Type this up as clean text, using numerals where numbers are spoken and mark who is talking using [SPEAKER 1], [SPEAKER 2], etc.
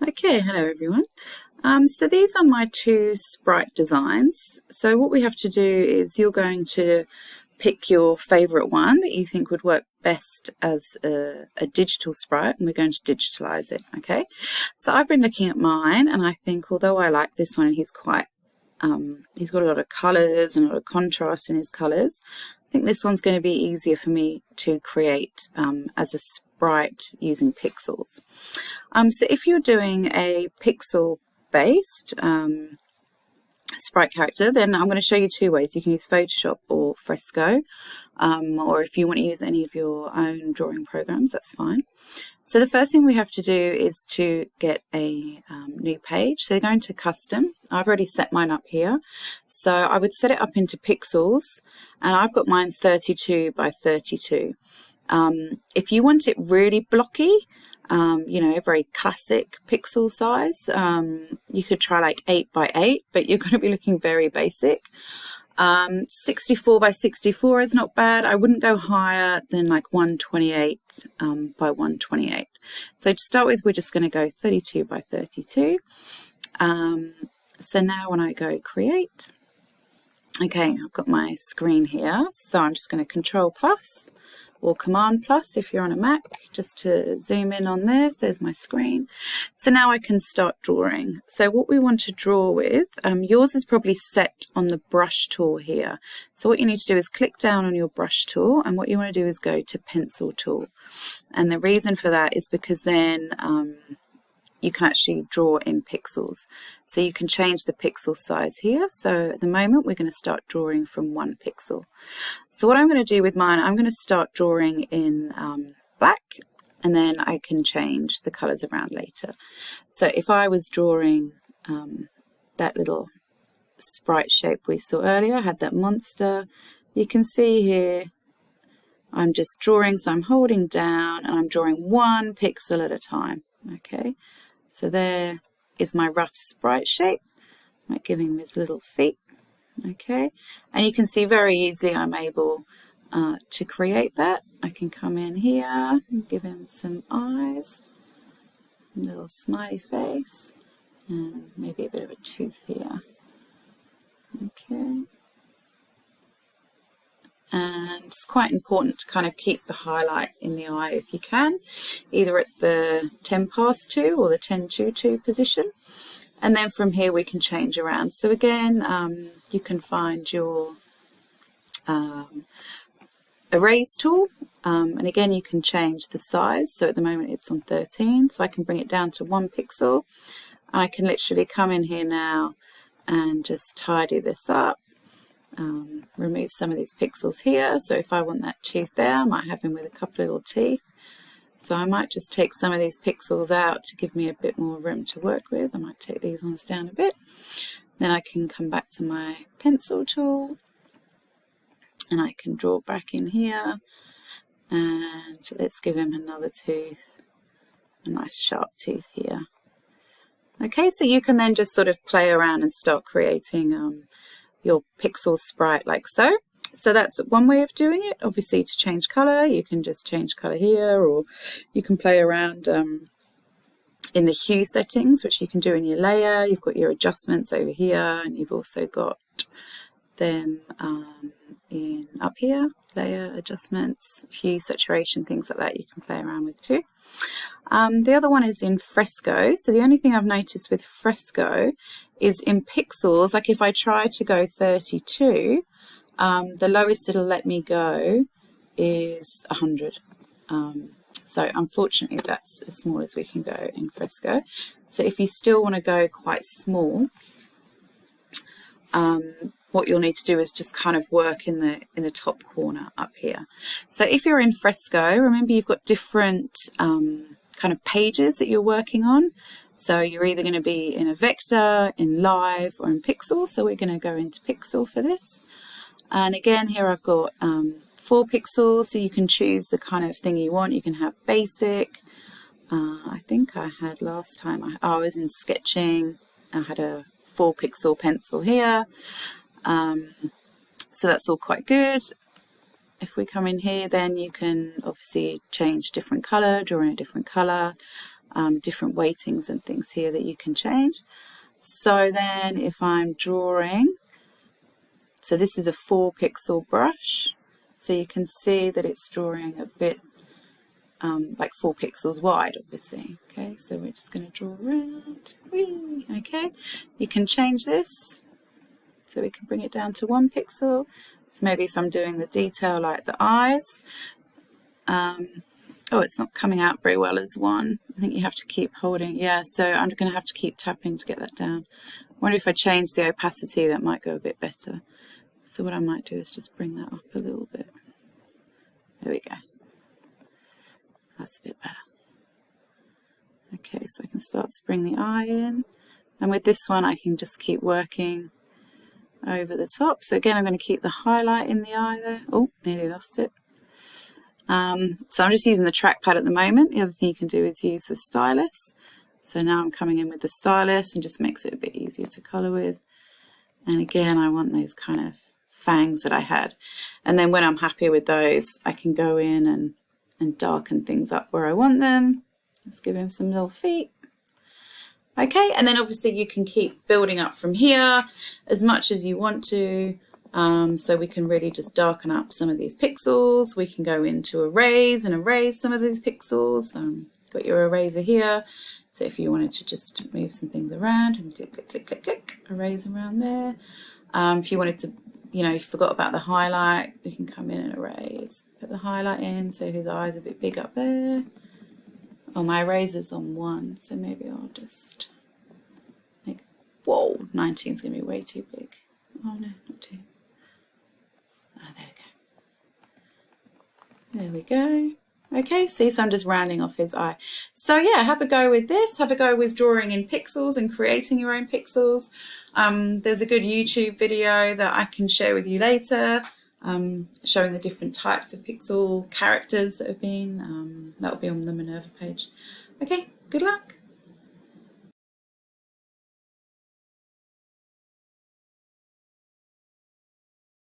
[SPEAKER 1] Okay, hello everyone. So these are my two sprite designs. So what we have to do is you're going to pick your favorite one that you think would work best as a digital sprite, and we're going to digitalize it, okay? So I've been looking at mine, and I think although I like this one, he's got a lot of colors and a lot of contrast in his colors, I think this one's going to be easier for me to create as a sprite using pixels. So if you're doing a pixel-based sprite character, then I'm going to show you two ways. You can use Photoshop or Fresco, or if you want to use any of your own drawing programs, that's fine. So the first thing we have to do is to get a new page. So going to custom. I've already set mine up here. So I would set it up into pixels, and I've got mine 32 by 32. If you want it really blocky, you know, very classic pixel size, you could try like 8 by 8, but you're going to be looking very basic. 64 by 64 is not bad. I wouldn't go higher than like 128 by 128. So to start with, we're just going to go 32 by 32. So now when I go create, okay, I've got my screen here. So I'm just going to Control plus or Command plus if you're on a Mac, just to zoom in on there. So there's my screen. So now I can start drawing. So what we want to draw with, yours is probably set on the brush tool here. So what you need to do is click down on your brush tool, and what you want to do is go to pencil tool. And the reason for that is because then you can actually draw in pixels. So you can change the pixel size here. So at the moment we're going to start drawing from 1 pixel. So what I'm going to do with mine, I'm going to start drawing in black, and then I can change the colors around later. So if I was drawing that little sprite shape we saw earlier, I had that monster, you can see here I'm just drawing, so I'm holding down and I'm drawing 1 pixel at a time. Okay, so there is my rough sprite shape. I might give him his little feet. Okay, and you can see very easily I'm able to create that. I can come in here and give him some eyes, a little smiley face, and maybe a bit of a tooth here. Okay, and it's quite important to kind of keep the highlight in the eye if you can, either at the 10 past 2 or the 10 to 2 position. And then from here we can change around. So again, you can find your erase tool, and again you can change the size. So at the moment it's on 13, so I can bring it down to 1 pixel. I can literally come in here now and just tidy this up, remove some of these pixels here. So if I want that tooth there, I might have him with a couple of little teeth. So I might just take some of these pixels out to give me a bit more room to work with. I might take these ones down a bit. Then I can come back to my pencil tool, and I can draw back in here, and let's give him another tooth, a nice sharp tooth here. Okay, so you can then just sort of play around and start creating your pixel sprite like so. So that's one way of doing it. Obviously, to change color, you can just change color here, or you can play around in the hue settings, which you can do in your layer. You've got your adjustments over here, and you've also got them in up here, layer adjustments, hue, saturation, things like that you can play around with too. The other one is in Fresco. So the only thing I've noticed with Fresco is in pixels, like if I try to go 32, the lowest it'll let me go is 100. So unfortunately that's as small as we can go in Fresco. So if you still want to go quite small, what you'll need to do is just kind of work in the top corner up here. So if you're in Fresco, remember you've got different kind of pages that you're working on. So you're either going to be in a vector, in live, or in pixel. So we're going to go into pixel for this. And again, here I've got 4 pixels, so you can choose the kind of thing you want. You can have basic. I think I had last time, I was in sketching. I had a 4 pixel pencil here. So that's all quite good. If we come in here, then you can obviously change different color, draw in a different color. different weightings and things here that you can change. So then if I'm drawing, so this is a 4 pixel brush, so you can see that it's drawing a bit like 4 pixels wide, obviously. Okay, so we're just going to draw around. Whee! Okay, you can change this, so we can bring it down to 1 pixel. So maybe if I'm doing the detail like the eyes, oh, it's not coming out very well as 1. I think you have to keep holding, yeah, so I'm going to have to keep tapping to get that down. I wonder if I change the opacity, that might go a bit better. So what I might do is just bring that up a little bit. There we go. That's a bit better. Okay, so I can start to bring the eye in. And with this one, I can just keep working over the top. So again, I'm going to keep the highlight in the eye there. Oh, nearly lost it. So I'm just using the trackpad at the moment. The other thing you can do is use the stylus. So now I'm coming in with the stylus and just makes it a bit easier to colour with. And again, I want those kind of fangs that I had. And then when I'm happy with those, I can go in and darken things up where I want them. Let's give him some little feet. Okay, and then obviously you can keep building up from here as much as you want to. So we can really just darken up some of these pixels. We can go into erase and erase some of these pixels. Got your eraser here. So if you wanted to just move some things around, and click, click, click, click, click, erase around there. If you wanted to, you know, you forgot about the highlight, you can come in and erase. Put the highlight in, so his eyes are a bit big up there. Oh, my eraser's on 1, so maybe I'll just make, whoa, 19 is going to be way too big. Oh no, not too. Oh, there we go. There we go. Okay, see, so I'm just rounding off his eye. So yeah, have a go with this. Have a go with drawing in pixels and creating your own pixels. There's a good YouTube video that I can share with you later, showing the different types of pixel characters that have been, that'll be on the Minerva page. Okay, good luck.